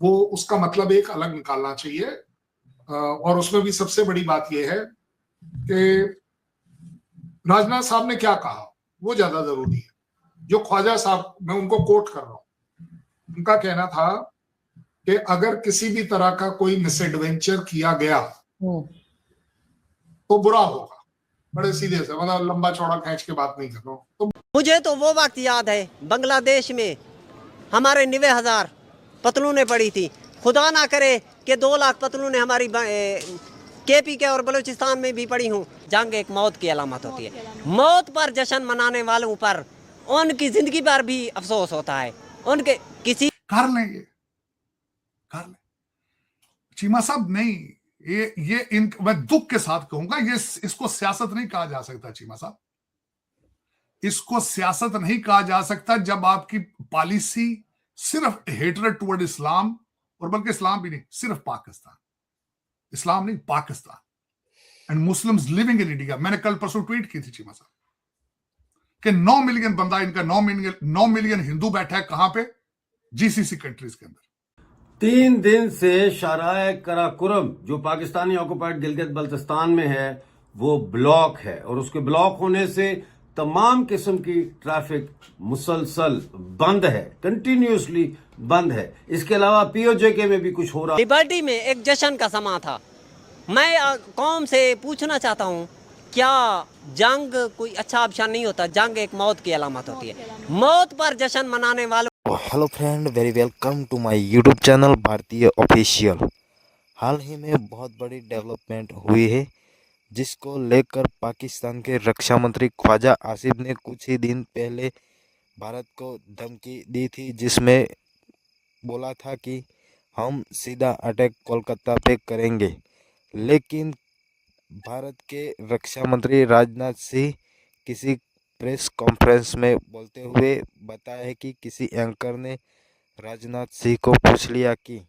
वो उसका मतलब एक अलग निकालना चाहिए। और उसमें भी सबसे बड़ी बात यह है कि राजनाथ साहब ने क्या कहा वो ज्यादा जरूरी है। जो ख्वाजा साहब, मैं उनको कोट कर रहा हूं, उनका कहना था कि अगर किसी भी तरह का कोई मिसएडवेंचर किया गया तो बुरा होगा। बड़े सीधे से, मतलब लंबा चौड़ा खींच के बात नहीं कर रहा हूं। तो मुझे तो वो वक्त याद है बांग्लादेश में हमारे 90,000 पतलूनें पड़ी थी। खुदा ना करे कि 2 लाख पतलूनें हमारी केपी के और बलूचिस्तान में भी पड़ी हूँ। जंग एक मौत की अलामत होती है। मौत पर जश्न मनाने वालों पर उनकी जिंदगी पर भी अफसोस होता है। उनके किसी कर लेंगे, कर ले चीमा साहब, नहीं, ये मैं दुख के साथ कहूंगा, ये इसको सियासत नहीं कहा जा सकता चीमा साहब। इसको सियासत नहीं कहा जा सकता जब आपकी पॉलिसी सिर्फ हेटरेड टुवर्ड इस्लाम, और बल्कि इस्लाम भी नहीं, सिर्फ पाकिस्तान, इस्लाम नहीं Pakistan and Muslims living in India. मैंने कल परसों ट्वीट की थी चीमा साहब कि 9 मिलियन बंदा, इनका 9 मिलियन हिंदू बैठा है कहां पे? जीसीसी कंट्रीज के अंदर। 3 दिन से शराय कराकुरम जो पाकिस्तानी ऑक्युपाइड गिलगित बल्तिस्तान में है वो ब्लॉक है, और उसके ब्लॉक होने से तमाम किस्म की ट्रैफिक मुसलसल बंद है, कंटिन्यूसली बंद है। इसके अलावा पीओजेके में भी कुछ हो रहा। लिबर्टी में एक जश्न का समा था। मैं कौम से पूछना चाहता हूँ, क्या जंग कोई अच्छा ऑप्शन नहीं होता? जंग एक मौत की अलामत होती है। मौत पर जश्न मनाने वालों hello friend, very welcome to my YouTube channel Bharatiya official. हाल ही में बहुत बड़ी डेवलपमेंट हुई है, जिसको लेकर पाकिस्तान के रक्षा मंत्री ख्वाजा आसिफ ने कुछ ही दिन पहले भारत को धमकी दी थी, जिसमें बोला था कि हम सीधा अटैक कोलकाता पे करेंगे। लेकिन भारत के रक्षा मंत्री राजनाथ सिंह किसी प्रेस कॉन्फ्रेंस में बोलते हुए बताया है कि किसी एंकर ने राजनाथ सिंह को पूछ लिया कि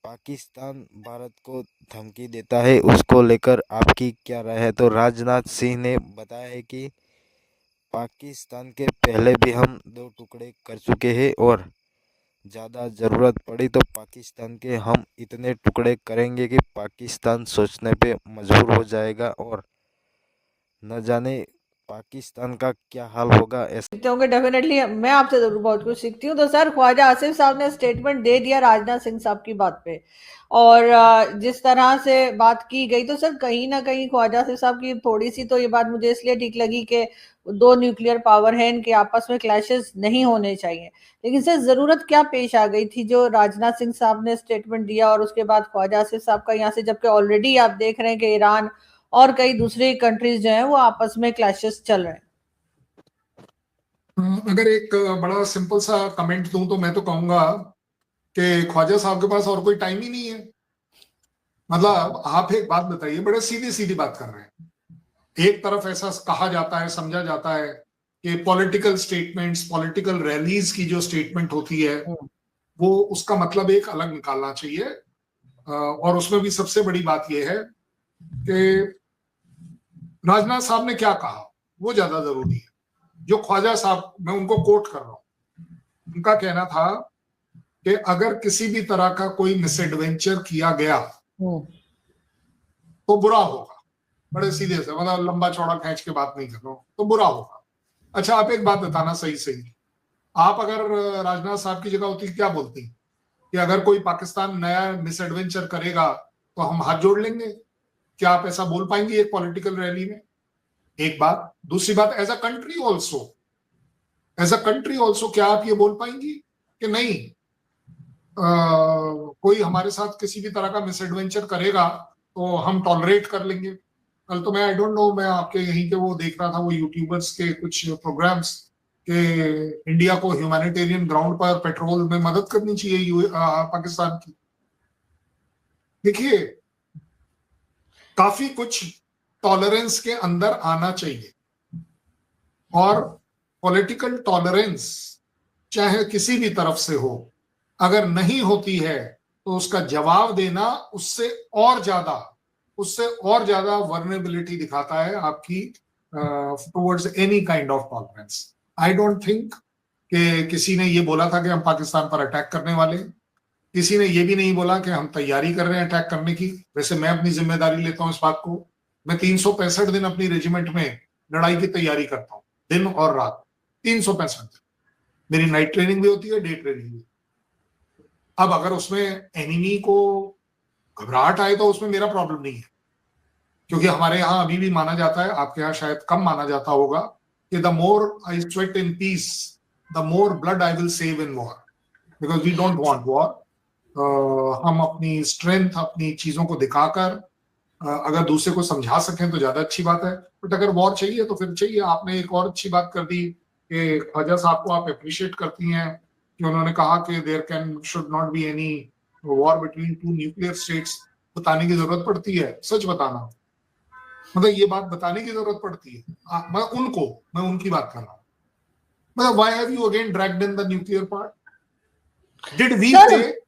पाकिस्तान भारत को धमकी देता है, उसको लेकर आपकी क्या राय है। तो राजनाथ सिंह ने बताया है कि पाकिस्तान के पहले भी हम 2 टुकड़े कर चुके हैं, और ज़्यादा ज़रूरत पड़ी तो पाकिस्तान के हम इतने टुकड़े करेंगे कि पाकिस्तान सोचने पे मजबूर हो जाएगा, और न जाने पाकिस्तान का क्या हाल होगा। सीखते होंगे डेफिनेटली। मैं आपसे जरूर बहुत कुछ सीखती हूँ। तो सर, ख्वाजा आसिफ साहब ने स्टेटमेंट दे दिया राजनाथ सिंह साहब की बात पे, और जिस तरह से बात की गई, तो सर कहीं ना कहीं ख्वाजा आसिफ साहब की थोड़ी सी तो ये बात मुझे इसलिए ठीक लगी कि 2 न्यूक्लियर पावर हैं, इनके आपस में क्लैशेस नहीं होने चाहिए। लेकिन सर, जरूरत क्या पेश आ गई थी जो राजनाथ सिंह साहब ने स्टेटमेंट दिया और उसके बाद ख्वाजा आसिफ साहब का यहाँ से, जबकि ऑलरेडी आप देख रहे हैं कि ईरान और कई दूसरी कंट्रीज जो है वो आपस में क्लैशेस चल रहे हैं। अगर एक बड़ा सिंपल सा कमेंट दूं तो मैं तो कहूंगा कि ख्वाजा साहब के पास और कोई टाइम ही नहीं है। मतलब आप एक बात बताइए, बड़े सीधी सीधी बात कर रहे हैं। एक तरफ ऐसा कहा जाता है, समझा जाता है कि पॉलिटिकल स्टेटमेंट्स, पॉलिटिकल रैलीज की जो स्टेटमेंट होती है वो उसका मतलब एक अलग निकालना चाहिए। और उसमें भी सबसे बड़ी बात यह है कि राजनाथ साहब ने क्या कहा वो ज्यादा जरूरी है। जो ख्वाजा साहब, मैं उनको कोट कर रहा हूं, उनका कहना था कि अगर किसी भी तरह का कोई मिसएडवेंचर किया गया तो बुरा होगा। बड़े सीधे से, मतलब लंबा चौड़ा खींच के बात नहीं कर रहा हूं, तो बुरा होगा। अच्छा, आप एक बात बताना सही सही, आप अगर राजनाथ साहब की जगह होती क्या बोलती कि अगर कोई पाकिस्तान नया मिसएडवेंचर करेगा तो हम हाथ जोड़ लेंगे? क्या आप ऐसा बोल पाएंगे एक पॉलिटिकल रैली में? एक बात। दूसरी बात, एज अ कंट्री ऑल्सो क्या आप ये बोल पाएंगी कि नहीं, कोई हमारे साथ किसी भी तरह का मिसएडवेंचर करेगा तो हम टॉलरेट कर लेंगे? कल तो मैं, आई डोंट नो, मैं आपके यहीं के वो देख रहा था, वो यूट्यूबर्स के कुछ प्रोग्राम्स के इंडिया को ह्यूमैनिटेरियन ग्राउंड पर पेट्रोल में मदद करनी चाहिए पाकिस्तान की। देखिए, काफी कुछ टॉलरेंस के अंदर आना चाहिए, और पॉलिटिकल टॉलरेंस चाहे किसी भी तरफ से हो, अगर नहीं होती है तो उसका जवाब देना उससे और ज्यादा वर्नेबिलिटी दिखाता है आपकी towards any kind of tolerance. I don't think कि किसी ने ये बोला था कि हम पाकिस्तान पर अटैक करने वाले हैं, किसी ने ये भी नहीं बोला कि हम तैयारी कर रहे हैं अटैक करने की। वैसे मैं अपनी जिम्मेदारी लेता हूं इस बात को। मैं 365 दिन अपनी रेजिमेंट में लड़ाई की तैयारी करता हूं, दिन और रात, 365 दिन। मेरी नाइट ट्रेनिंग भी होती है, डे ट्रेनिंग भी। अब अगर उसमें एनिमी को घबराहट आए तो उसमें मेरा प्रॉब्लम नहीं है, क्योंकि हमारे यहाँ अभी भी माना जाता है, आपके यहाँ शायद कम माना जाता होगा, कि the more I sweat in peace the more blood I will save in war, because we don't want war. हम अपनी स्ट्रेंथ, अपनी चीजों को दिखाकर अगर दूसरे को समझा सकें तो ज्यादा अच्छी बात है। बट अगर वॉर चाहिए तो फिर चाहिए। आपने एक और अच्छी बात कर दी कि ख्वाजा साहब को आप अप्रिशिएट करती हैं कि उन्होंने कहा कि there should not be any war between two nuclear states. बताने की जरूरत पड़ती है, सच बताना, मतलब ये बात बताने की जरूरत पड़ती है। मैं उनकी बात कर रहा हूँ। मतलब why have you again dragged in the nuclear part? Did we pay?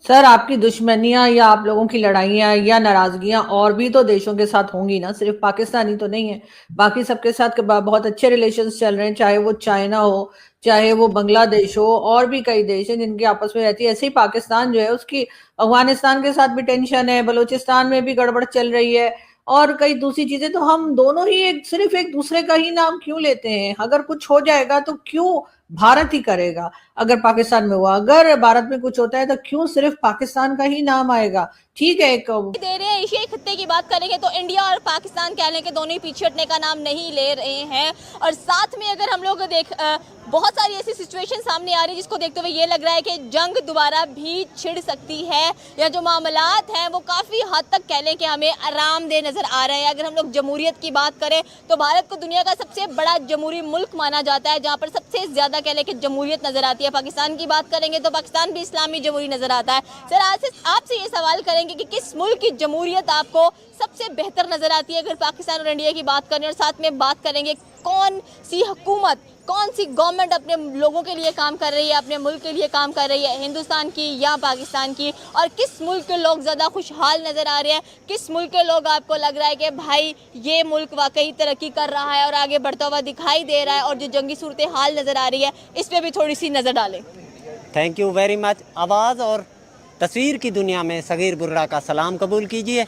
Sir, आपकी दुश्मनियां या आप लोगों की लड़ाइयां या नाराजगियां और भी तो देशों के साथ होंगी ना, सिर्फ पाकिस्तानी तो नहीं है, बाकी सबके साथ बहुत अच्छे रिलेशंस चल रहे हैं, चाहे वो चाइना हो, चाहे वो बांग्लादेश हो, और भी कई देश हैं जिनकी आपस में रहती है। ऐसे ही पाकिस्तान जो है उसकी अफगानिस्तान के साथ भी टेंशन है, बलूचिस्तान में भी गड़बड़ चल रही है और कई दूसरी चीजें। तो हम दोनों ही सिर्फ एक दूसरे का ही नाम क्यों लेते हैं? अगर कुछ हो जाएगा तो क्यों भारत ही करेगा? अगर पाकिस्तान में हुआ, अगर भारत में कुछ होता है तो क्यों सिर्फ पाकिस्तान का ही नाम आएगा? ठीक है, एक दे रहे हैं एशियाई खत्ते की बात करेंगे तो इंडिया और पाकिस्तान कह लें कि दोनों ही पीछे हटने का नाम नहीं ले रहे हैं। और साथ में अगर हम लोग बहुत सारी ऐसी सिचुएशन सामने आ रही है जिसको देखते हुए ये लग रहा है कि जंग दोबारा भी छिड़ सकती है, या जो मामलात हैं वो काफ़ी हद तक कह लें कि हमें आरामदेह नज़र आ रहे हैं। अगर हम लोग जमहूरियत की बात करें तो भारत को दुनिया का सबसे बड़ा जमहूरी मुल्क माना जाता है, जहाँ पर सबसे ज़्यादा कह लें कि जमहूरियत नज़र आती है। पाकिस्तान की बात करेंगे तो पाकिस्तान भी इस्लामी जमहूरी नज़र आता है। सर, आज आपसे ये सवाल करेंगे कि किस मुल्क की जमहूरियत आपको सबसे बेहतर नज़र आती है अगर पाकिस्तान और इंडिया की बात करें, और साथ में बात करेंगे कौन सी हुकूमत, कौन सी गवर्नमेंट अपने लोगों के लिए काम कर रही है, अपने मुल्क के लिए काम कर रही है, हिंदुस्तान की या पाकिस्तान की, और किस मुल्क के लोग ज़्यादा खुशहाल नज़र आ रहे हैं, किस मुल्क के लोग आपको लग रहा है कि भाई ये मुल्क वाकई तरक्की कर रहा है और आगे बढ़ता हुआ दिखाई दे रहा है, और जो जंगी सूरत हाल नज़र आ रही है इस पर भी थोड़ी सी नज़र डालें। Thank you very much. आवाज़ और तस्वीर की दुनिया में सगीर बुर्रा का सलाम कबूल कीजिए।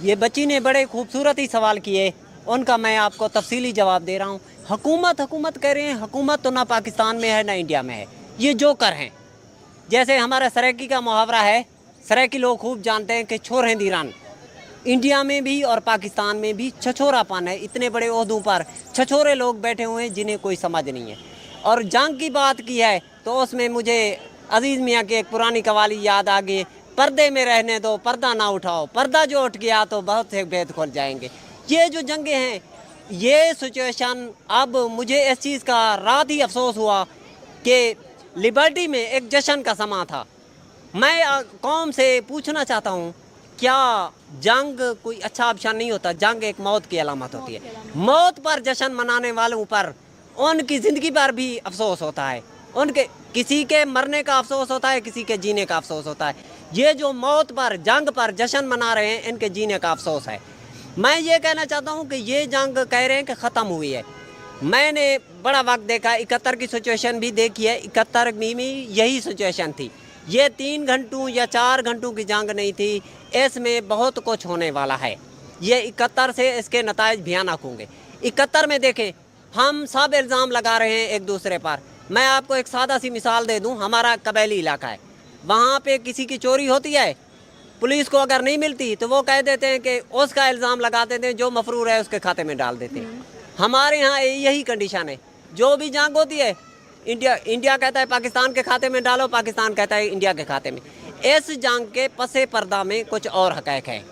ये बच्ची ने बड़े खूबसूरत ही सवाल किए, उनका मैं आपको तफसीली जवाब दे रहा हूँ। हुकूमत कह रहे हैं, हुकूमत तो ना पाकिस्तान में है ना इंडिया में है, ये जोकर हैं। जैसे हमारा सराइकी का मुहावरा है, सराइकी लोग खूब जानते हैं कि छोर हैं दीरान। इंडिया में भी और पाकिस्तान में भी छछोरापन है, इतने बड़े ओहदों पर छछोरे लोग बैठे हुए हैं जिन्हें कोई समझ नहीं है। और जंग की बात की है तो उसमें मुझे अजीज़ मियाँ की एक पुरानी कवाली याद आ गई, पर्दे में रहने दो पर्दा ना उठाओ, पर्दा जो उठ गया तो बहुत से भेद खुल जाएंगे। ये जो जंगे हैं, ये सिचुएशन, अब मुझे इस चीज़ का रात ही अफसोस हुआ कि लिबर्टी में एक जश्न का समा था। मैं कौम से पूछना चाहता हूँ, क्या जंग कोई अच्छा ऑप्शन नहीं होता? जंग एक मौत की अलामत होती है। मौत पर जश्न मनाने वालों पर उनकी ज़िंदगी पर भी अफसोस होता है, उनके किसी के मरने का अफसोस होता है, किसी के जीने का अफसोस होता है। ये जो मौत पर, जंग पर जश्न मना रहे हैं, इनके जीने का अफसोस है। मैं ये कहना चाहता हूँ कि ये जंग कह रहे हैं कि ख़त्म हुई है। मैंने बड़ा वक्त देखा, 71 की सिचुएशन भी देखी है। 71 में यही सिचुएशन थी। ये 3 घंटों या 4 घंटों की जंग नहीं थी, इसमें बहुत कुछ होने वाला है। ये 71 से इसके नताइज भयानक होंगे। 71 में देखें, हम सब इल्ज़ाम लगा रहे हैं एक दूसरे पर। मैं आपको एक सादा सी मिसाल दे दूं, हमारा कबैली इलाका है, वहाँ पे किसी की चोरी होती है, पुलिस को अगर नहीं मिलती तो वो कह देते हैं कि उसका इल्ज़ाम लगा देते हैं, जो मफरूर है उसके खाते में डाल देते हैं। हमारे यहाँ यही कंडीशन है। जो भी जंग होती है, इंडिया कहता है पाकिस्तान के खाते में डालो, पाकिस्तान कहता है इंडिया के खाते में। इस जंग के पसे पर्दा में कुछ और हक़ैक़ है।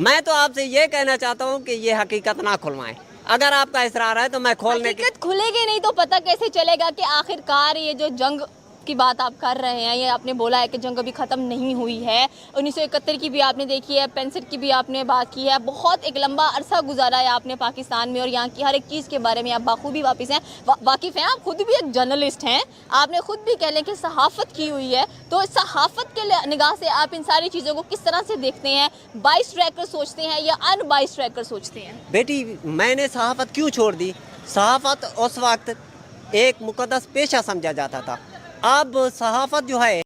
मैं तो आपसे ये कहना चाहता हूँ कि ये हकीकत ना खुलवाएं। अगर आपका इसरार है तो मैं खोलने की। हकीकत खुलेगी नहीं तो पता कैसे चलेगा कि आखिरकार ये जो जंग की बात आप कर रहे हैं, ये आपने बोला है कि जंग अभी ख़त्म नहीं हुई है। 1971 की भी आपने देखी है, 65 की भी आपने बात की है। बहुत एक लंबा अरसा गुजारा है आपने पाकिस्तान में, और यहाँ की हर एक चीज़ के बारे में आप बाखूबी वाकिफ़ हैं। आप खुद भी एक जर्नलिस्ट हैं, आपने खुद भी कह लें कि सहाफ़त की हुई है। तो सहाफ़त के निगाह से आप इन सारी चीज़ों को किस तरह से देखते हैं? बाइस ट्रैकर सोचते हैं या अनबाइस ट्रैकर सोचते हैं? बेटी, मैंने सहाफ़त क्यों छोड़ दी? सहाफ़त उस वक्त एक मुक़द्दस पेशा समझा जाता था। अब सहाफ़त जो है